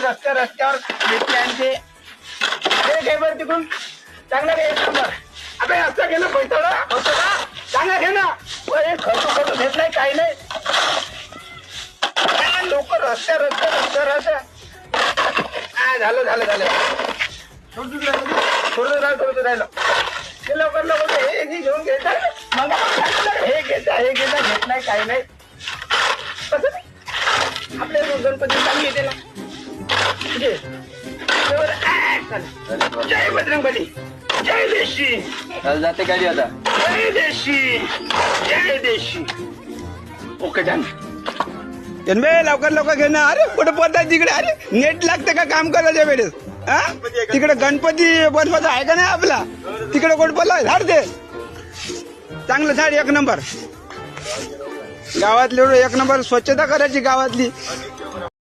रस्त्यावर भेटले घे बरं तिकडून चांगला घे एक नंबर. अबे असं घे ना पैसा होतो का चांगला घे ना खर्च घेतलाय काही नाही लोक रस्त्यावर झालं थोडं राहिलं ते लवकर हे घेऊन घेतात मग हे घेतलाय काही नाही आपल्या गणपती चांगली येते ना जय बजरंगबली जय देशी जाते गाडी आता. जय देशी ओके डन. लवकर घे ना. अरे कुठे पडताय तिकडे. अरे नेट लागते का काम करायच्या वेळेस. तिकडे गणपती बनवायचा आहे का नाही आपला तिकडे कोण पडला झाड ते चांगलं झाड एक नंबर गावातली एक नंबर स्वच्छता करायची गावातली.